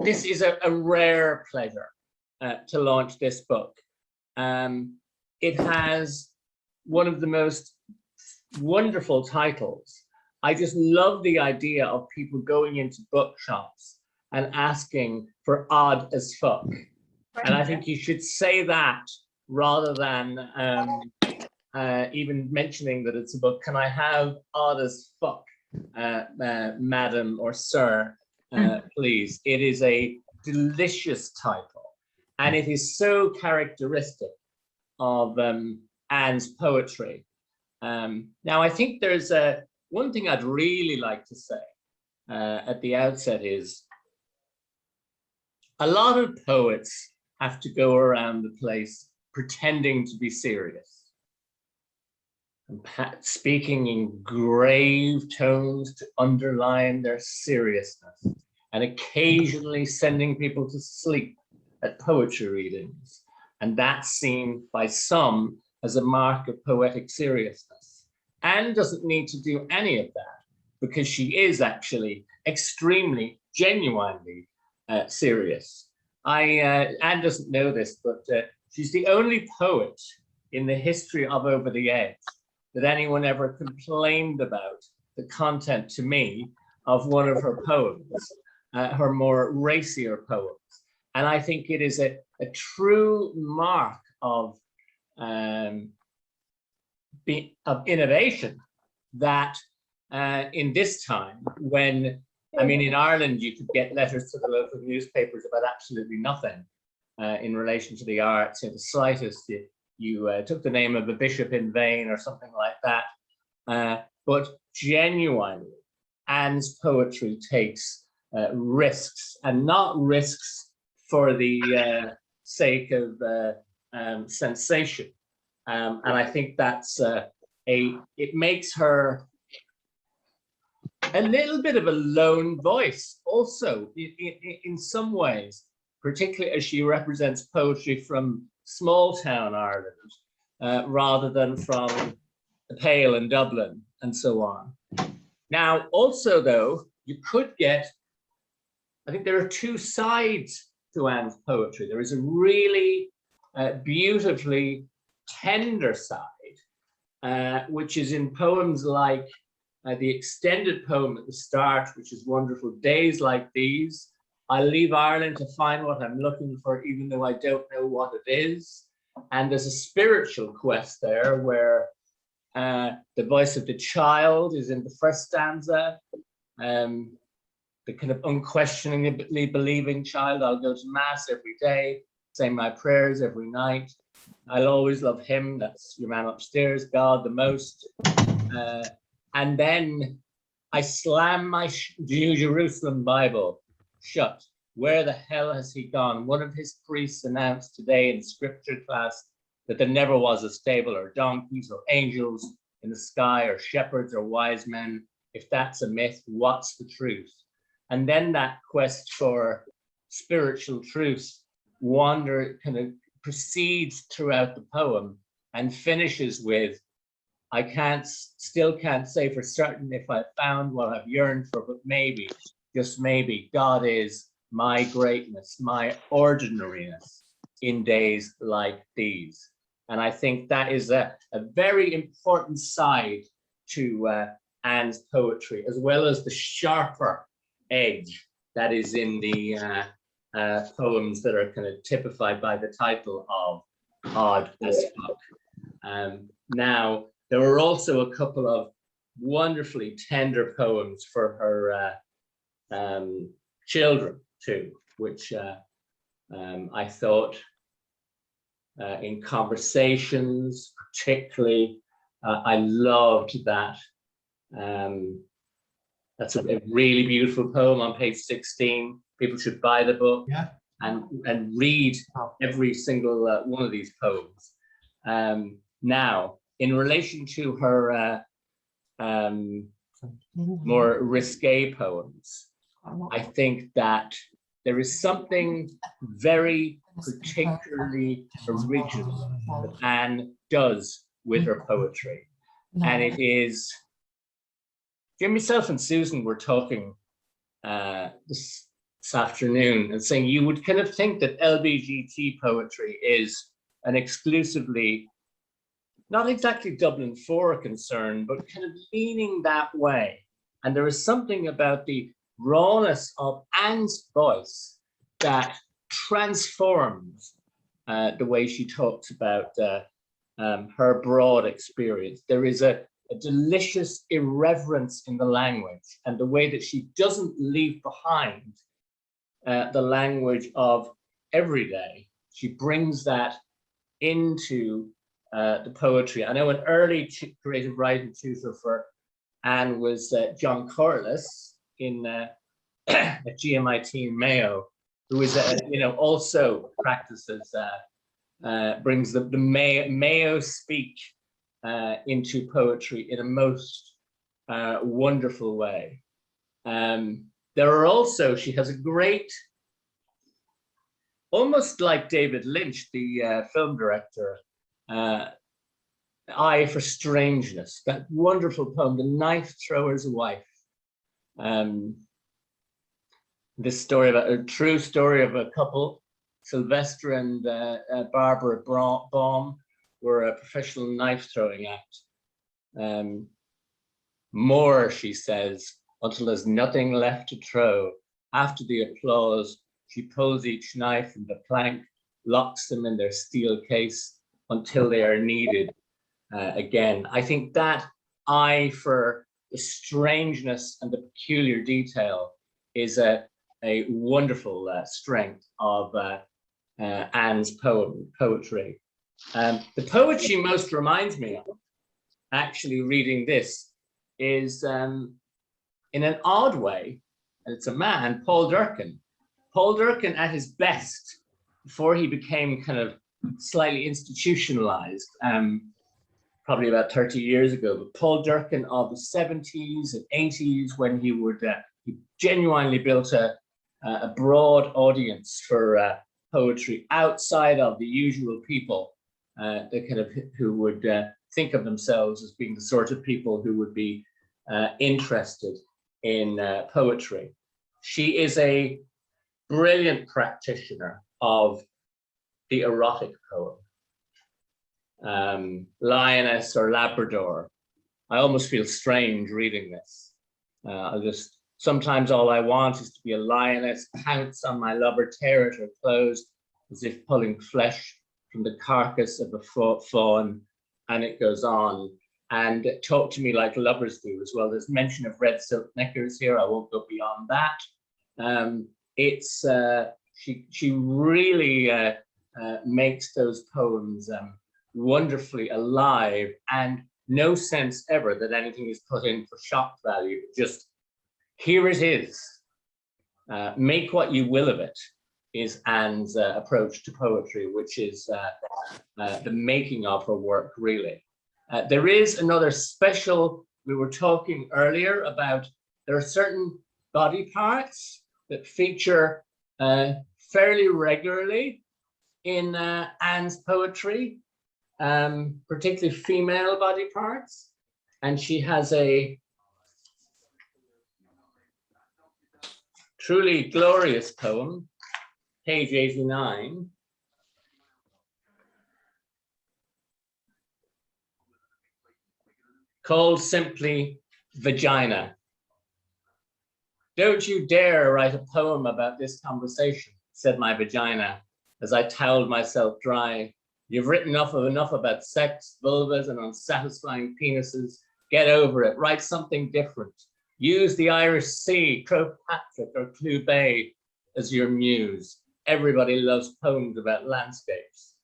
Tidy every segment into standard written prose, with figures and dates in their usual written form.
this is a rare pleasure to launch this book. It has one of the most wonderful titles. I just love the idea of people going into bookshops and asking for odd as fuck. And I think you should say that rather than even mentioning that it's a book. Can I have odd as fuck, madam or sir, please? It is a delicious title, and it is so characteristic of Anne's poetry. Now, I think there's one thing I'd really like to say at the outset is a lot of poets have to go around the place pretending to be serious and speaking in grave tones to underline their seriousness, and occasionally sending people to sleep at poetry readings. And that's seen by some as a mark of poetic seriousness. Anne doesn't need to do any of that because she is actually extremely, genuinely serious. Anne doesn't know this, but she's the only poet in the history of Over the Edge that anyone ever complained about the content to me of one of her poems, her more racier poems. And I think it is a true mark of innovation that in this time when, I mean, in Ireland, you could get letters to the local newspapers about absolutely nothing in relation to the arts. In the slightest, you took the name of a bishop in vain or something like that. But genuinely, Anne's poetry takes risks, and not risks for the sake of sensation. And I think that's it makes her a little bit of a lone voice also in some ways, particularly as she represents poetry from small town Ireland rather than from the Pale in Dublin and so on. Now, also though, you could get, I think there are two sides to Anne's poetry. There is a really beautifully tender side, which is in poems like the extended poem at the start, which is wonderful. Days like these, I leave Ireland to find what I'm looking for, even though I don't know what it is. And there's a spiritual quest there where the voice of the child is in the first stanza. The kind of unquestioningly believing child. I'll go to mass every day, say my prayers every night. I'll always love him, that's your man upstairs, God the most. And then I slam my New Jerusalem Bible shut. Where the hell has he gone? One of his priests announced today in scripture class that there never was a stable or donkeys or angels in the sky or shepherds or wise men. If that's a myth, what's the truth? And then that quest for spiritual truth kind of proceeds throughout the poem and finishes with, I still can't say for certain if I found what I've yearned for, but maybe, just maybe, God is my greatness, my ordinariness in days like these. And I think that is a very important side to Anne's poetry, as well as the sharper edge that is in the poems that are kind of typified by the title of Odd as Fuck. Now, there were also a couple of wonderfully tender poems for her children too, which I thought in conversations, particularly, I loved that. That's a really beautiful poem on page 16. People should buy the book and read every single one of these poems. Now, in relation to her more risque poems, I think that there is something very particularly original that Anne does with her poetry. And it is, Jim, myself and Susan were talking this afternoon and saying you would kind of think that LBGT poetry is an exclusively, not exactly Dublin 4 concern, but kind of leaning that way. And there is something about the rawness of Anne's voice that transforms the way she talks about her broad experience. There is a delicious irreverence in the language and the way that she doesn't leave behind the language of everyday. She brings that into the poetry. I know an early creative writing tutor for Anne was John Corliss at GMIT in Mayo, who is also practices brings the Mayo speak into poetry in a most wonderful way. There are also, she has a great, almost like David Lynch, the film director, eye for strangeness. That wonderful poem, The Knife Thrower's Wife. This story about a true story of a couple, Sylvester and Barbara Baum, were a professional knife throwing act. More, she says, until there's nothing left to throw. After the applause, she pulls each knife from the plank, locks them in their steel case until they are needed again. I think that eye for the strangeness and the peculiar detail is a wonderful strength of Anne's poetry. The poet she most reminds me of, actually reading this, is in an odd way, and it's a man, Paul Durkin. Paul Durkin at his best, before he became kind of slightly institutionalized, probably about 30 years ago, but Paul Durkin of the 70s and 80s, when he genuinely built a broad audience for poetry outside of the usual people, who would think of themselves as being the sort of people who would be interested in poetry. She is a brilliant practitioner of the erotic poem. Lioness or Labrador. I almost feel strange reading this. Sometimes all I want is to be a lioness, pounce on my lover, tear at her clothes, as if pulling flesh from the carcass of a fawn, and it goes on. And talk to me like lovers do as well. There's mention of red silk knickers here. I won't go beyond that. She really makes those poems wonderfully alive, and no sense ever that anything is put in for shock value. Just here it is. Make what you will of it is Anne's approach to poetry, which is the making of her work, really. There is another special, we were talking earlier about, there are certain body parts that feature fairly regularly in Anne's poetry, particularly female body parts. And she has a truly glorious poem, page 89. Called simply Vagina. Don't you dare write a poem about this conversation, said my vagina, as I toweled myself dry. You've written enough about sex, vulvas, and unsatisfying penises. Get over it. Write something different. Use the Irish Sea, Croagh Patrick, or Clew Bay as your muse. Everybody loves poems about landscapes.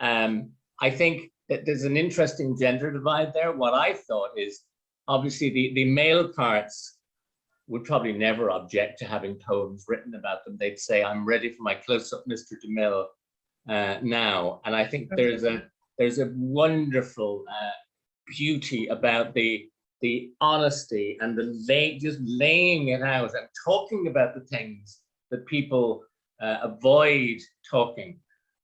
I think that there's an interesting gender divide there. What I thought is, obviously, the male parts would probably never object to having poems written about them. They'd say, I'm ready for my close-up Mr. DeMille now. And I think there's a wonderful beauty about the honesty and just laying it out and talking about the things that people avoid talking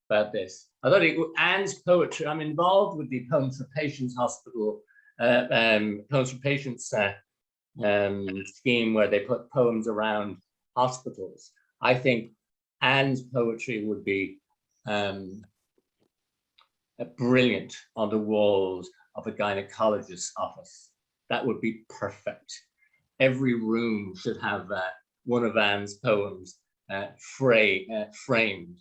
about this. I thought Anne's poetry, I'm involved with the Poems for Patients Hospital, Poems for Patients scheme, where they put poems around hospitals. I think Anne's poetry would be brilliant on the walls of a gynecologist's office. That would be perfect. Every room should have one of Anne's poems framed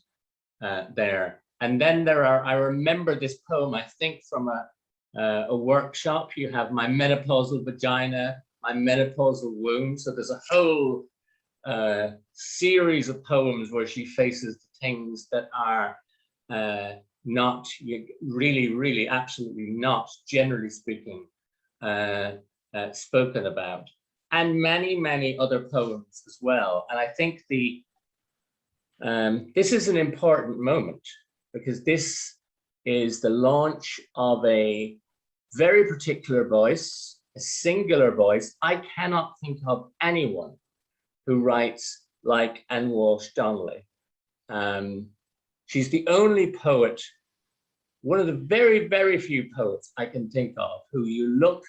there. And then there are, I remember this poem, I think from a workshop. You have My Menopausal Vagina, My Menopausal Womb. So there's a whole series of poems where she faces the things that are not really, absolutely not, generally speaking, spoken about. And many other poems as well. And I think this is an important moment, because this is the launch of a very particular voice, a singular voice. I cannot think of anyone who writes like Anne Walsh Donnelly. She's the only poet, one of the very few poets I can think of, who you look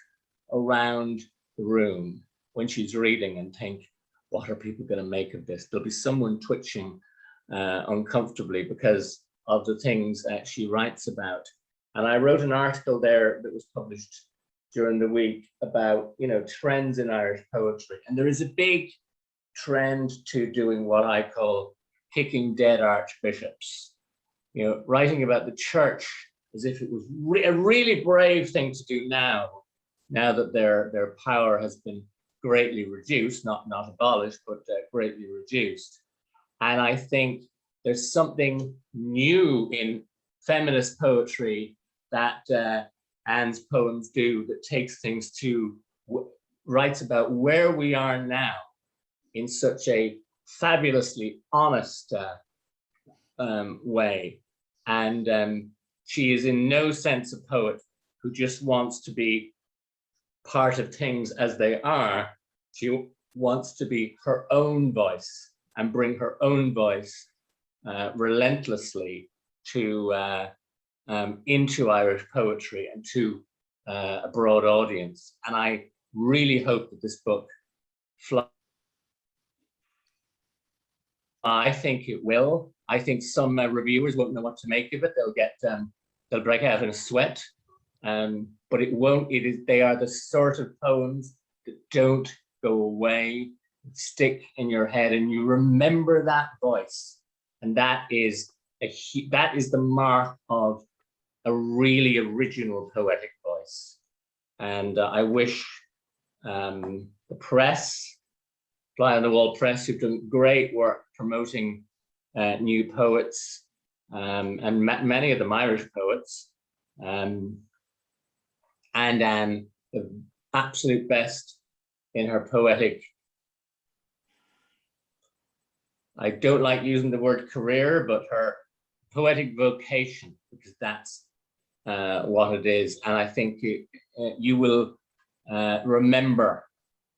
around the room when she's reading and think, what are people going to make of this? There'll be someone twitching uncomfortably because of the things she writes about. And I wrote an article there that was published during the week about, you know, trends in Irish poetry. And there is a big trend to doing what I call kicking dead archbishops, you know, writing about the church as if it was a really brave thing to do now that their power has been greatly reduced, not abolished, but greatly reduced. And I think there's something new in feminist poetry that Anne's poems do, that takes things to, writes about where we are now in such a fabulously honest way. And she is in no sense a poet who just wants to be part of things as they are. She wants to be her own voice and bring her own voice relentlessly to into Irish poetry and to a broad audience. And I really hope that this book flies. I think it will. I think some reviewers won't know what to make of it. They'll break out in a sweat, but it won't. They are the sort of poems that don't go away, stick in your head, and you remember that voice. And that is the mark of a really original poetic voice. And I wish the press, Fly on the Wall Press, who've done great work promoting new poets, and many of them Irish poets, and the absolute best in her poetic, I don't like using the word career, but her poetic vocation, because that's what it is. And I think you will remember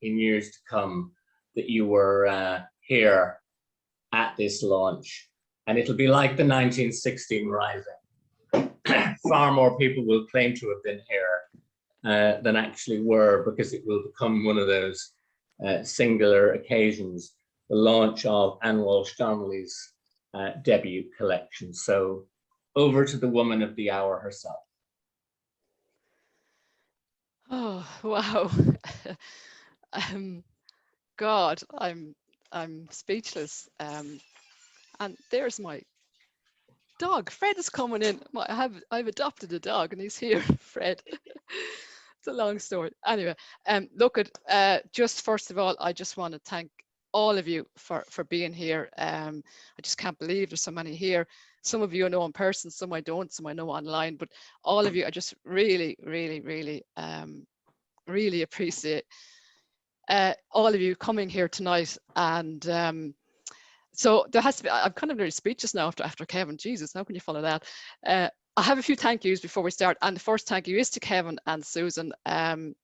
in years to come that you were here at this launch. And it'll be like the 1916 Rising. Far more people will claim to have been here than actually were, because it will become one of those singular occasions, the launch of Anne Walsh Donnelly's debut collection. So over to the woman of the hour herself. Oh, wow. God, I'm speechless. And there's my dog. Fred is coming in. I've adopted a dog and he's here. Fred. It's a long story. Anyway, look at just first of all, I just want to thank all of you for being here. I just can't believe there's so many here. Some of you I know in person, some I don't, some I know online, but all of you, I just really appreciate all of you coming here tonight. And so there has to be, I'm kind of very speechless now after Kevin. Jesus, how can you follow that? I have a few thank yous before we start. And the first thank you is to Kevin and Susan. I'm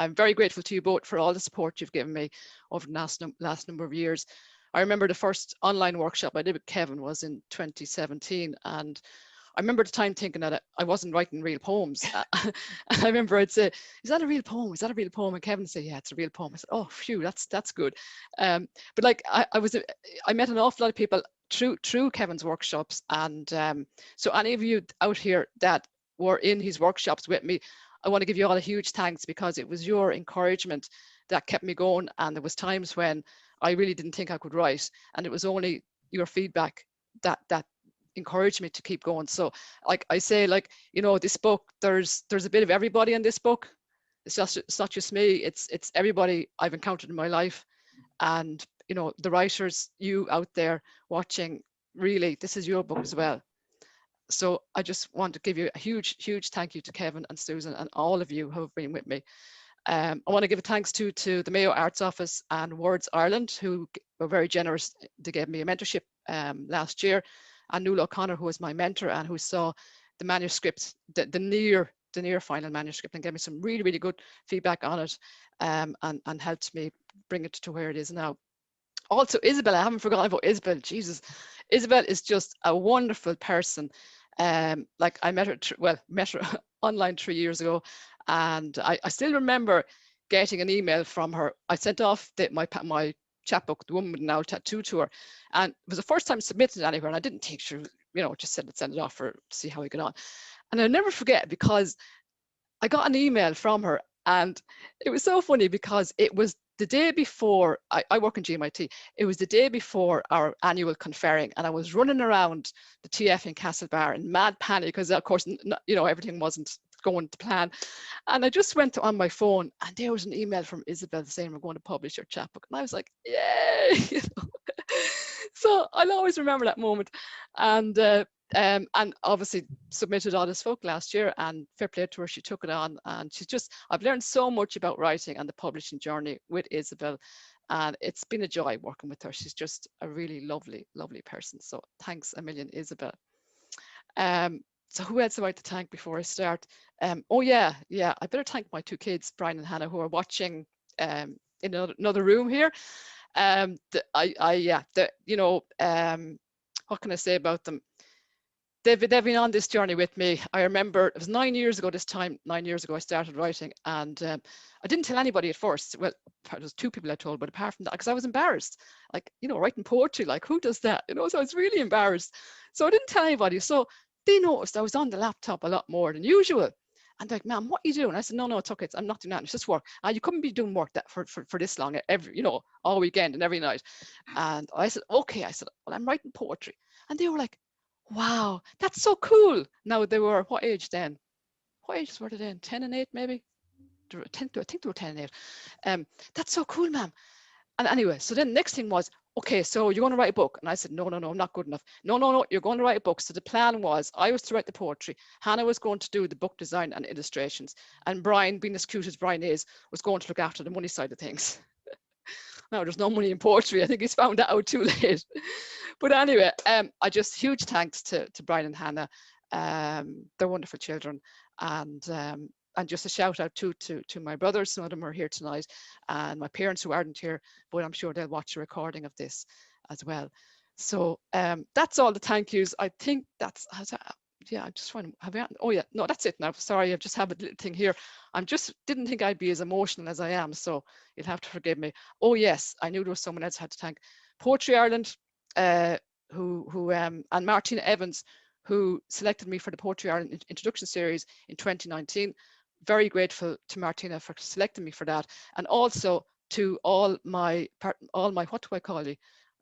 very grateful to you both for all the support you've given me over the last number of years. I remember the first online workshop I did with Kevin was in 2017, and I remember at the time thinking that I wasn't writing real poems. And I remember I'd say, is that a real poem? Is that a real poem? And Kevin would say, yeah, it's a real poem. I said, oh, phew, that's good. But like I met an awful lot of people through Kevin's workshops. And so any of you out here that were in his workshops with me, I want to give you all a huge thanks, because it was your encouragement that kept me going. And there was times when I really didn't think I could write, and it was only your feedback that encouraged me to keep going. So like I say, like, you know, this book, there's a bit of everybody in this book. It's not just me, it's everybody I've encountered in my life. And you know, the writers, you out there watching, really, this is your book as well. So I just want to give you a huge thank you to Kevin and Susan and all of you who have been with me. I want to give a thanks to the Mayo Arts Office and Words Ireland, who were very generous. They gave me a mentorship last year, and Nuala O'Connor, who was my mentor and who saw the manuscript, the near final manuscript, and gave me some really good feedback on it, and helped me bring it to where it is now. Also, Isabel, I haven't forgotten about Isabel. Jesus, Isabel is just a wonderful person. Like I met her online 3 years ago, and I still remember getting an email from her. I sent off my chapbook, The Woman with an Owl Tattoo, to her, and it was the first time submitted anywhere, and I didn't think she, you know, just said send it off for see how we get on. And I'll never forget, because I got an email from her, and it was so funny because it was the day before, I work in GMIT, it was the day before our annual conferring, and I was running around the TF in Castlebar in mad panic, because of course, you know, everything wasn't going to plan. And I just went on my phone, and there was an email from Isabel saying, we're going to publish your chapbook. And I was like, yay! You know? So I'll always remember that moment. And obviously submitted Honest Folk last year, and fair play to her, she took it on, and she's just, I've learned so much about writing and the publishing journey with Isabel, and it's been a joy working with her. She's just a really lovely person. So thanks a million, Isabel. So who else do I like to thank before I start? Oh yeah, I better thank my two kids, Brian and Hannah, who are watching in another room here. You know, what can I say about them? They've been on this journey with me. I remember it was 9 years ago this time, 9 years ago I started writing, and I didn't tell anybody at first. Well, there was two people I told, but apart from that, because I was embarrassed, like, you know, writing poetry, like who does that? You know, so I was really embarrassed. So I didn't tell anybody. So they noticed I was on the laptop a lot more than usual. And like, ma'am, what are you doing? I said, no, it's okay. I'm not doing that. It's just work. And you couldn't be doing work that for this long, every, you know, all weekend and every night. And I said, okay. I said, well, I'm writing poetry. And they were like, wow, that's so cool. Now they were, what age then? What ages were they then? 10 and 8 maybe? I think they were 10 and 8. That's so cool, ma'am. And anyway, so then the next thing was, okay, so you're going to write a book. And I said, no, I'm not good enough. No, you're going to write a book. So the plan was, I was to write the poetry, Hannah was going to do the book design and illustrations, and Brian, being as cute as Brian is, was going to look after the money side of things. Now there's no money in poetry. I think he's found that out too late. But anyway, I just, huge thanks to Brian and Hannah. They're wonderful children. And just a shout out to my brothers. Some of them are here tonight, and my parents who aren't here, but I'm sure they'll watch a recording of this as well. So that's all the thank yous. I think that's, yeah, I'm just trying to have it. Oh yeah, no, that's it now. Sorry, I just have a little thing here. Didn't think I'd be as emotional as I am, so you'll have to forgive me. Oh yes, I knew there was someone else I had to thank. Poetry Ireland, and Martina Evans, who selected me for the Poetry Ireland Introduction Series in 2019. Very grateful to Martina for selecting me for that, and also to all my what do I call you?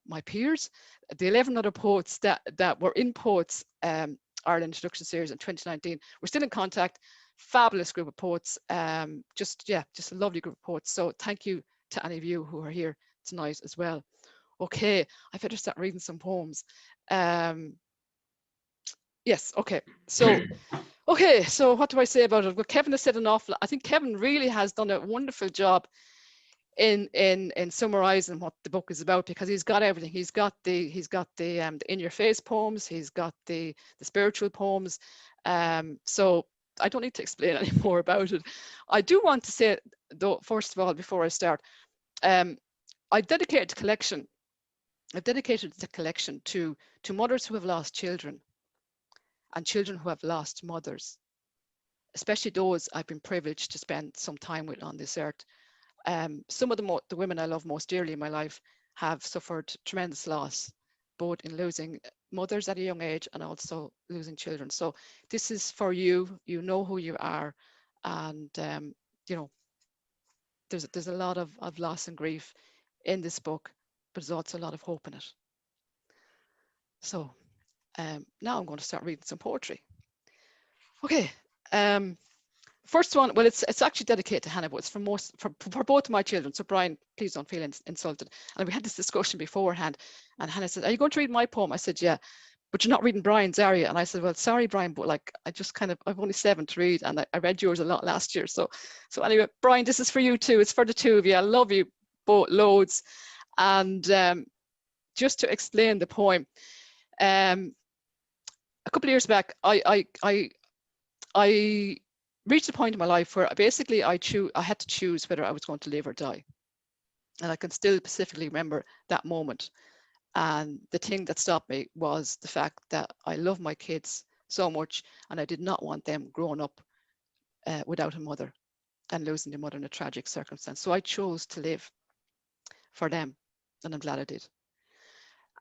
My peers, the 11 other poets that were in Poets Ireland Introduction Series in 2019. We're still in contact. Fabulous group of poets. Just a lovely group of poets. So thank you to any of you who are here tonight as well. Okay, I better start reading some poems. Yes, okay. So what do I say about it? Well, Kevin has said an awful lot. I think Kevin really has done a wonderful job in summarizing what the book is about, because he's got everything. He's got the in your face poems, he's got the spiritual poems. So I don't need to explain any more about it. I do want to say though, first of all, before I start, I've dedicated the collection to mothers who have lost children. and children who have lost mothers, especially those I've been privileged to spend some time with on this earth. Some of the women I love most dearly in my life have suffered tremendous loss, both in losing mothers at a young age and also losing children. So this is for you. You know who you are, and you know, there's a lot of loss and grief in this book, but there's also a lot of hope in it. So now I'm going to start reading some poetry. Okay. First one, well, it's actually dedicated to Hannah, but it's for both of my children. So Brian, please don't feel insulted. And we had this discussion beforehand, and Hannah said, "Are you going to read my poem?" I said, "Yeah, but you're not reading Brian's, are you?" And I said, "Well, sorry, Brian, but like I've only 7 to read, and I read yours a lot last year. So anyway, Brian, this is for you too. It's for the two of you. I love you both loads." And just to explain the poem, a couple of years back, I reached a point in my life where basically I had to choose whether I was going to live or die. And I can still specifically remember that moment. And the thing that stopped me was the fact that I love my kids so much, and I did not want them growing up without a mother and losing their mother in a tragic circumstance. So I chose to live for them, and I'm glad I did.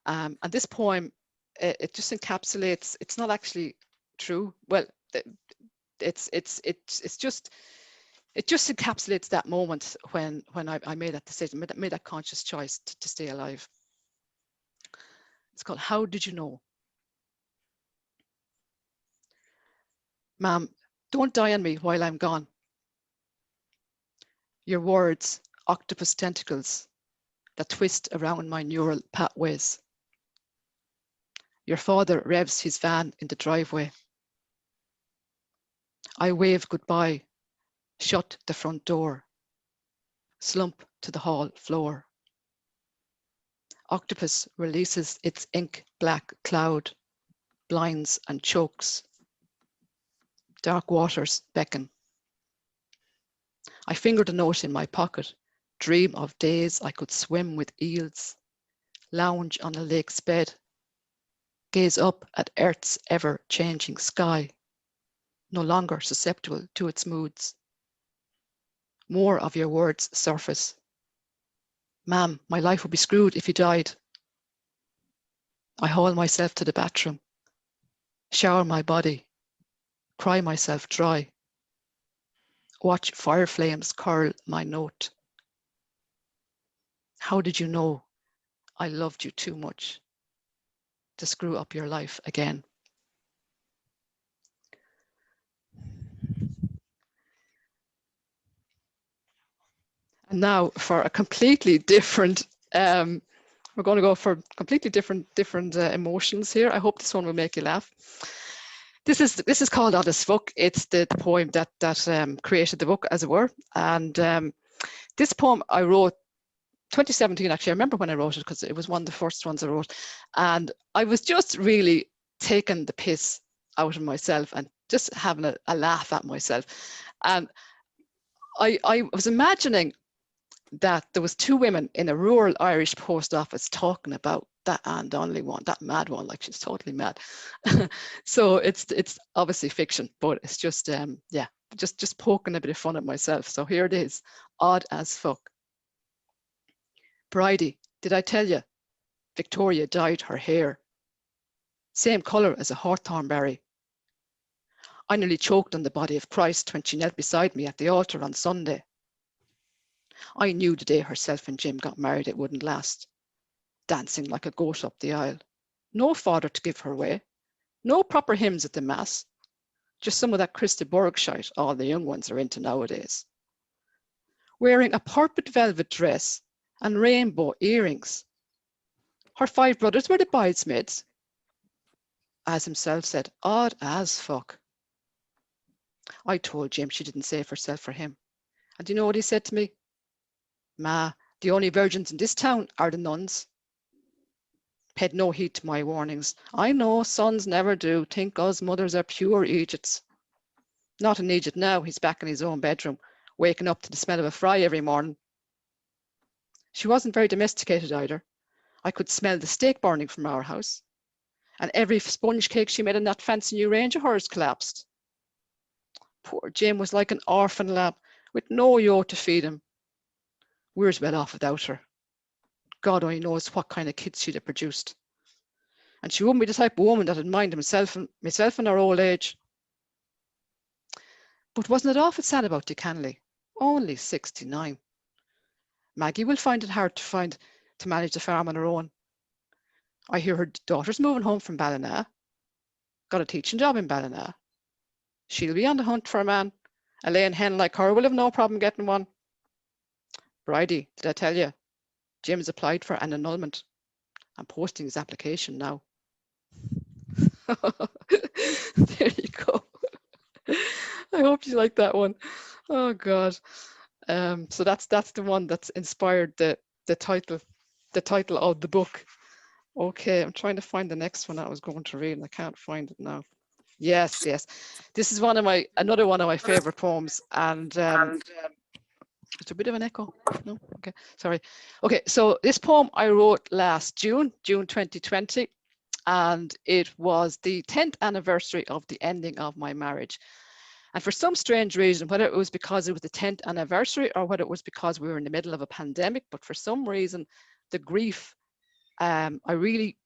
And this poem, it just encapsulates, it's not actually true. Well, it just encapsulates that moment when I made that decision, made that conscious choice to stay alive. It's called How Did You Know? Ma'am, don't die on me while I'm gone. Your words, octopus tentacles that twist around my neural pathways. Your father revs his van in the driveway. I wave goodbye, shut the front door, slump to the hall floor. Octopus releases its ink black cloud, blinds and chokes. Dark waters beckon. I finger the note in my pocket, dream of days I could swim with eels, lounge on a lake's bed, gaze up at Earth's ever-changing sky, no longer susceptible to its moods. More of your words surface. Ma'am, my life would be screwed if you died. I haul myself to the bathroom, shower my body, cry myself dry, watch fire flames curl my note. How did you know I loved you too much to screw up your life again? And now for a completely different, we're going to go for completely different emotions here. I hope this one will make you laugh. This is called Odd as Fuck. It's the poem that created the book, as it were. And this poem I wrote 2017, actually. I remember when I wrote it because it was one of the first ones I wrote. And I was just really taking the piss out of myself and just having a laugh at myself. And I was imagining that there was 2 women in a rural Irish post office talking about that Anne Donnelly one, that mad one, like she's totally mad. So it's obviously fiction, but it's just yeah, just poking a bit of fun at myself. So here it is, Odd as Fuck. Bridie, did I tell you? Victoria dyed her hair. Same colour as a hawthorn berry. I nearly choked on the body of Christ when she knelt beside me at the altar on Sunday. I knew the day herself and Jim got married it wouldn't last. Dancing like a goat up the aisle. No father to give her way. No proper hymns at the mass. Just some of that Christa Borg shite all the young ones are into nowadays. Wearing a purple velvet dress and rainbow earrings. Her 5 brothers were the bridesmaids. As himself said, odd as fuck. I told Jim she didn't save herself for him. And do you know what he said to me? Ma, the only virgins in this town are the nuns. Paid no heed to my warnings. I know sons never do. Think us mothers are pure Egypts. Not in Egypt now. He's back in his own bedroom, waking up to the smell of a fry every morning. She wasn't very domesticated either. I could smell the steak burning from our house. And every sponge cake she made in that fancy new range of hers collapsed. Poor Jim was like an orphan lamb with no yo to feed him. We were as well off without her. God only knows what kind of kids she'd have produced. And she wouldn't be the type of woman that'd mind myself in her old age. But wasn't it awful sad about Dick Hanley? Only 69. Maggie will find it hard to manage the farm on her own. I hear her daughter's moving home from Ballina. Got a teaching job in Ballina. She'll be on the hunt for a man. A laying hen like her will have no problem getting one. Bridie, did I tell you? Jim's applied for an annulment. I'm posting his application now. There you go. I hope you like that one. Oh God. So that's the one that's inspired the title of the book. Okay, I'm trying to find the next one I was going to read and I can't find it now. Yes. This is another one of my favorite poems, and it's a bit of an echo. No, okay, sorry. Okay, so this poem I wrote last June 2020, and it was the 10th anniversary of the ending of my marriage. And for some strange reason, whether it was because it was the 10th anniversary or whether it was because we were in the middle of a pandemic, but for some reason, the grief, I really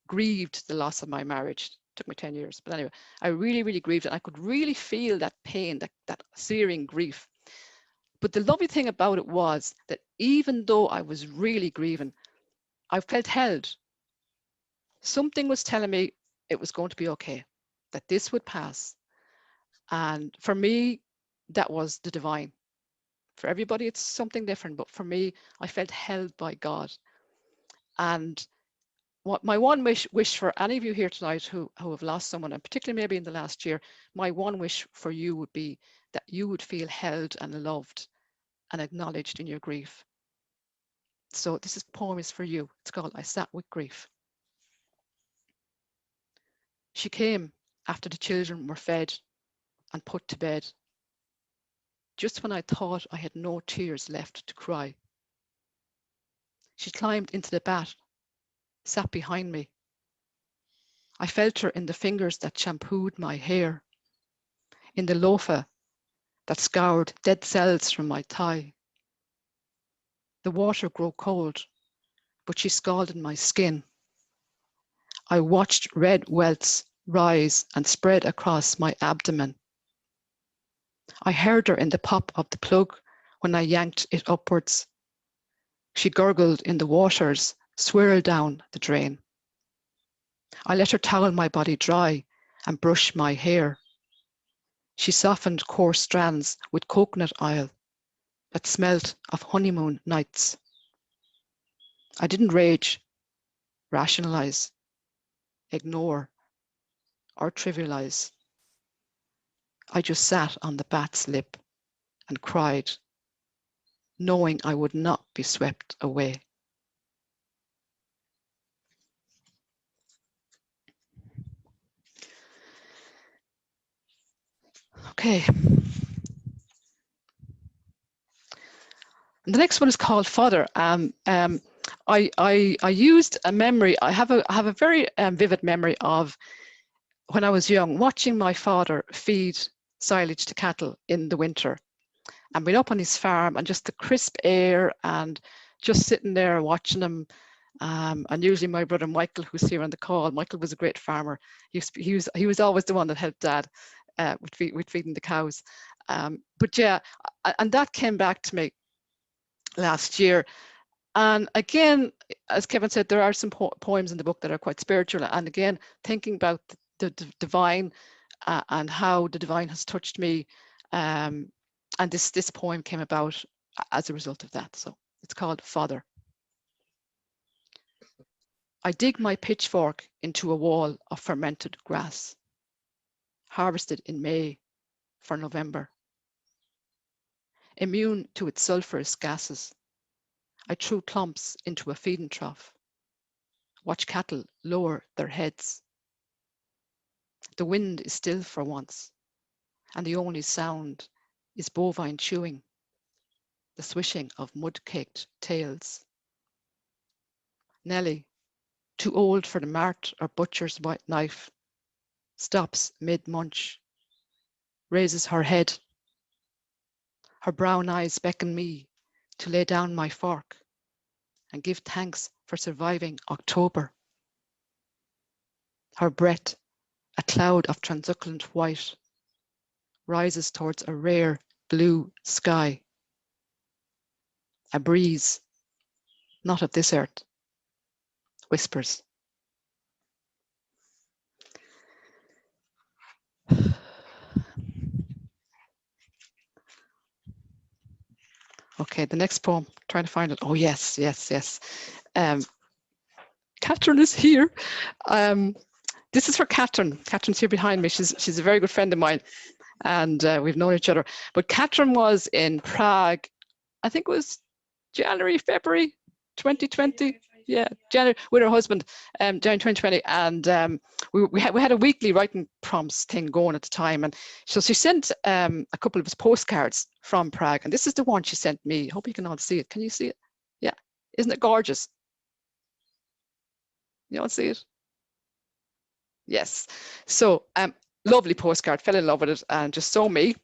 grieved the loss of my marriage. It took me 10 years, but anyway, I really grieved it. I could really feel that pain, that searing grief. But the lovely thing about it was that even though I was really grieving, I felt held. Something was telling me it was going to be okay, that this would pass. And for me, that was the divine. For everybody, it's something different, but for me, I felt held by God. And what my one wish for any of you here tonight who have lost someone, and particularly maybe in the last year, my one wish for you would be that you would feel held and loved and acknowledged in your grief. So this poem is for you. It's called I Sat with Grief. She came after the children were fed and put to bed, just when I thought I had no tears left to cry. She climbed into the bath, sat behind me. I felt her in the fingers that shampooed my hair, in the loofah that scoured dead cells from my thigh. The water grew cold, but she scalded my skin. I watched red welts rise and spread across my abdomen. I heard her in the pop of the plug when I yanked it upwards. She gurgled in the waters, swirled down the drain. I let her towel my body dry and brush my hair. She softened coarse strands with coconut oil that smelt of honeymoon nights. I didn't rage, rationalize, ignore, or trivialize. I just sat on the bat's lip and cried, knowing I would not be swept away. Okay. And the next one is called Fodder. I used a memory. I have a very vivid memory of when I was young, watching my father feed silage to cattle in the winter, and being up on his farm and just the crisp air and just sitting there watching him. And usually my brother Michael, who's here on the call, Michael was a great farmer. He was always the one that helped Dad with feeding the cows. But yeah, and that came back to me last year. And again, as Kevin said, there are some poems in the book that are quite spiritual. And again, thinking about the divine and how the divine has touched me. And this poem came about as a result of that. So it's called Father. I dig my pitchfork into a wall of fermented grass, harvested in May for November. Immune to its sulphurous gases, I threw clumps into a feeding trough. Watch cattle lower their heads. The wind is still for once, and the only sound is bovine chewing, the swishing of mud-caked tails. Nelly, too old for the mart or butcher's white knife, stops mid-munch, raises her head. Her brown eyes beckon me to lay down my fork and give thanks for surviving October. Her breath, a cloud of translucent white, rises towards a rare blue sky. A breeze, not of this earth, whispers. Okay, the next poem, trying to find it. Oh, yes. Catherine is here. This is for Catherine. Catherine's here behind me. She's a very good friend of mine, and we've known each other. But Catherine was in Prague, I think it was January, February 2020. Yeah, January, with her husband, January 2020, and we had a weekly writing prompts thing going at the time, and so she sent a couple of his postcards from Prague, and this is the one she sent me. I hope you can all see it. Can you see it? Yeah, isn't it gorgeous? You all see it? Yes. So lovely postcard. Fell in love with it and just so me.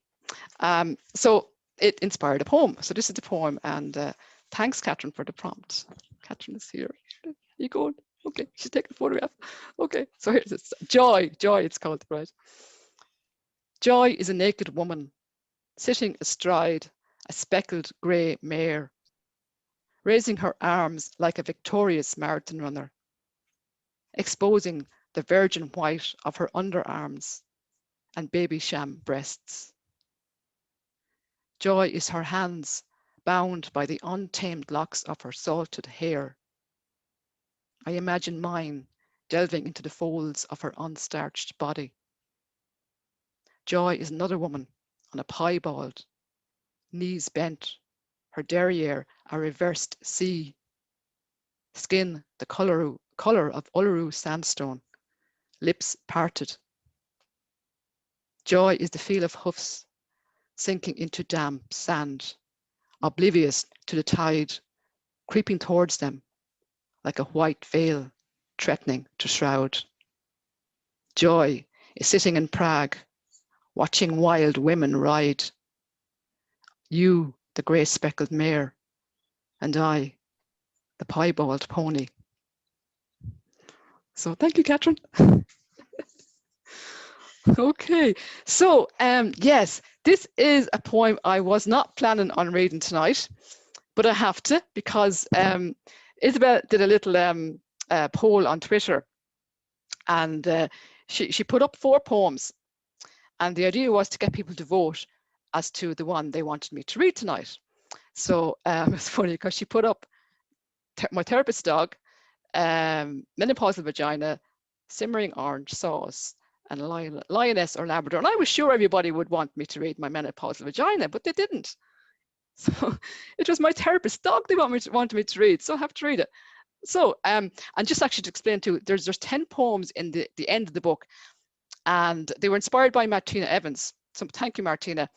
So it inspired a poem. So this is the poem, and thanks, Catherine, for the prompt. Catherine is here. Are you going? Okay, she's taking a photograph. Okay, so here's this. Joy, it's called, right? Joy is a naked woman sitting astride a speckled grey mare, raising her arms like a victorious marathon runner, exposing the virgin white of her underarms and baby sham breasts. Joy is her hands bound by the untamed locks of her salted hair. I imagine mine delving into the folds of her unstarched body. Joy is another woman on a piebald, knees bent, her derriere a reversed C, skin the colour of Uluru sandstone, lips parted. Joy is the feel of hoofs sinking into damp sand, oblivious to the tide, creeping towards them like a white veil threatening to shroud. Joy is sitting in Prague, watching wild women ride. You, the grey speckled mare, and I, the piebald pony. So thank you, Catherine. Okay, so yes, this is a poem I was not planning on reading tonight, but I have to because Isabel did a little poll on Twitter, and she put up 4 poems, and the idea was to get people to vote as to the one they wanted me to read tonight. So it's funny because she put up My Therapist's Dog, Menopausal Vagina, Simmering Orange Sauce, and Lioness or Labrador. And I was sure everybody would want me to read My Menopausal Vagina, but they didn't. So it was My Therapist's Dog they wanted me to read, so I have to read it. So and just actually to explain too, there's 10 poems in the end of the book, and they were inspired by Martina Evans. So thank you, Martina.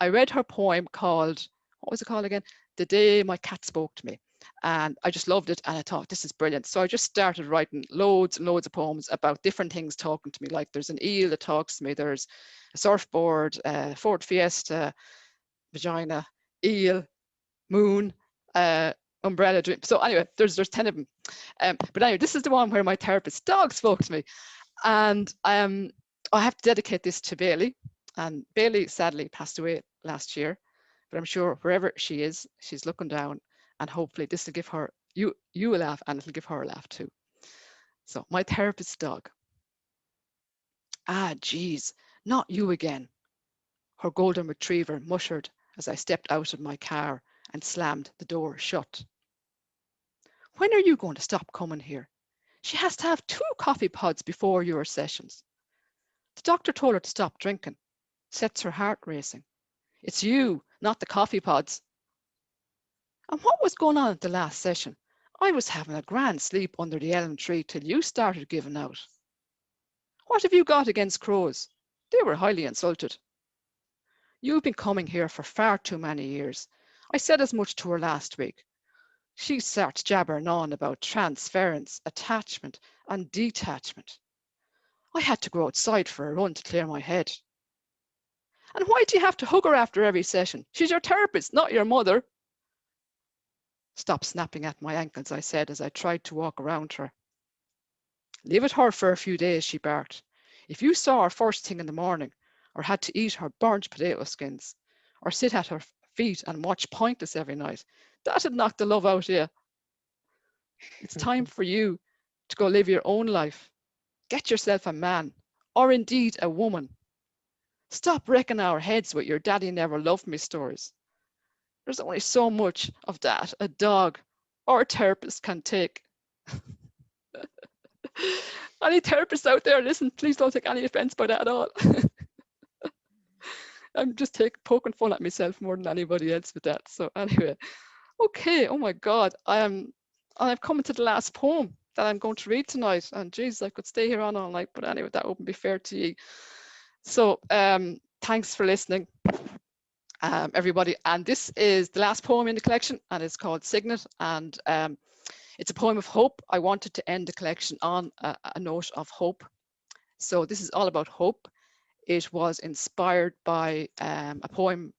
I read her poem called, what was it called again? The Day My Cat Spoke to Me. And I just loved it, and I thought, this is brilliant. So I just started writing loads and loads of poems about different things talking to me. Like there's an eel that talks to me, there's a surfboard, Ford Fiesta, vagina, eel, moon, umbrella dream. So anyway, there's 10 of them. But anyway, this is the one where my therapist's dog spoke to me. And I have to dedicate this to Bailey. And Bailey sadly passed away last year, but I'm sure wherever she is, she's looking down, and hopefully this will give her, you a laugh, and it'll give her a laugh too. So My Therapist's Dog. Ah, geez, not you again. Her golden retriever muttered as I stepped out of my car and slammed the door shut. When are you going to stop coming here? She has to have 2 coffee pods before your sessions. The doctor told her to stop drinking. Sets her heart racing. It's you, not the coffee pods. And what was going on at the last session? I was having a grand sleep under the elm tree till you started giving out. What have you got against crows? They were highly insulted. You've been coming here for far too many years. I said as much to her last week. She starts jabbering on about transference, attachment, and detachment. I had to go outside for a run to clear my head. And why do you have to hug her after every session? She's your therapist, not your mother. Stop snapping at my ankles, I said as I tried to walk around her. Leave it her for a few days, she barked. If you saw her first thing in the morning, or had to eat her burnt potato skins, or sit at her feet and watch Pointless every night, that'd knock the love out of you. It's time for you to go live your own life. Get yourself a man, or indeed a woman. Stop wrecking our heads with your daddy never loved me stories. There's only so much of that a dog or a therapist can take. Any therapists out there, listen, please don't take any offense by that at all. I'm just poking fun at myself more than anybody else with that. So anyway, okay, oh my God, I've come to the last poem that I'm going to read tonight. And geez, I could stay here on all night, but anyway, that wouldn't be fair to you. So thanks for listening, everybody. And this is the last poem in the collection, and it's called Signet. And it's a poem of hope. I wanted to end the collection on a note of hope. So this is all about hope. It was inspired by a poem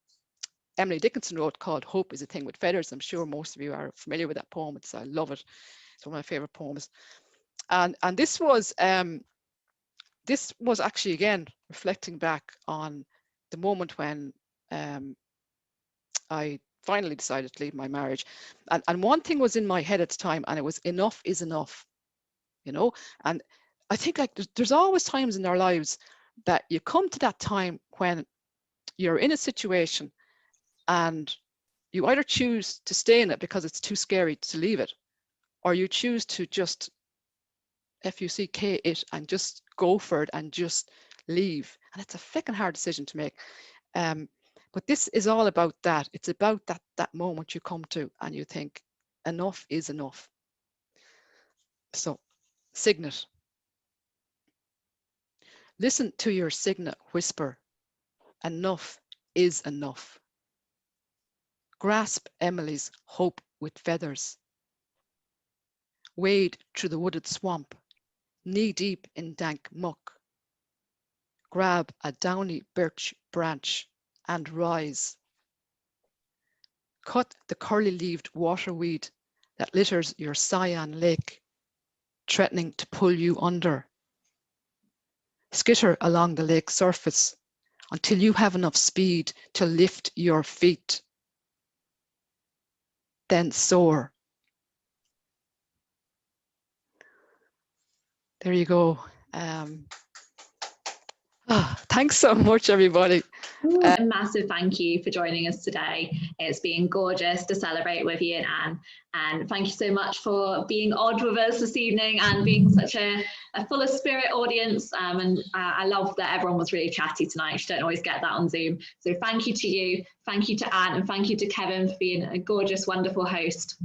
Emily Dickinson wrote called Hope is a Thing with Feathers. I'm sure most of you are familiar with that poem. I love it. It's one of my favorite poems. And this was actually, again, reflecting back on the moment when I finally decided to leave my marriage. And one thing was in my head at the time, and it was enough is enough, you know? And I think like there's always times in our lives that you come to that time when you're in a situation and you either choose to stay in it because it's too scary to leave it, or you choose to just F-U-C-K it and just go for it and just leave. And it's a flipping hard decision to make. But this is all about that. It's about that moment you come to and you think, enough is enough. So, signet. Listen to your signet whisper. Enough is enough. Grasp Emily's hope with feathers. Wade through the wooded swamp, knee deep in dank muck. Grab a downy birch branch and rise. Cut the curly-leaved waterweed that litters your cyan lake, threatening to pull you under. Skitter along the lake surface until you have enough speed to lift your feet. Then soar. There you go. Thanks so much, everybody. A massive thank you for joining us today. It's been gorgeous to celebrate with you and Anne. And thank you so much for being odd with us this evening and being such a full of spirit audience. And I love that everyone was really chatty tonight. You don't always get that on Zoom. So thank you to you. Thank you to Anne, and thank you to Kevin for being a gorgeous, wonderful host.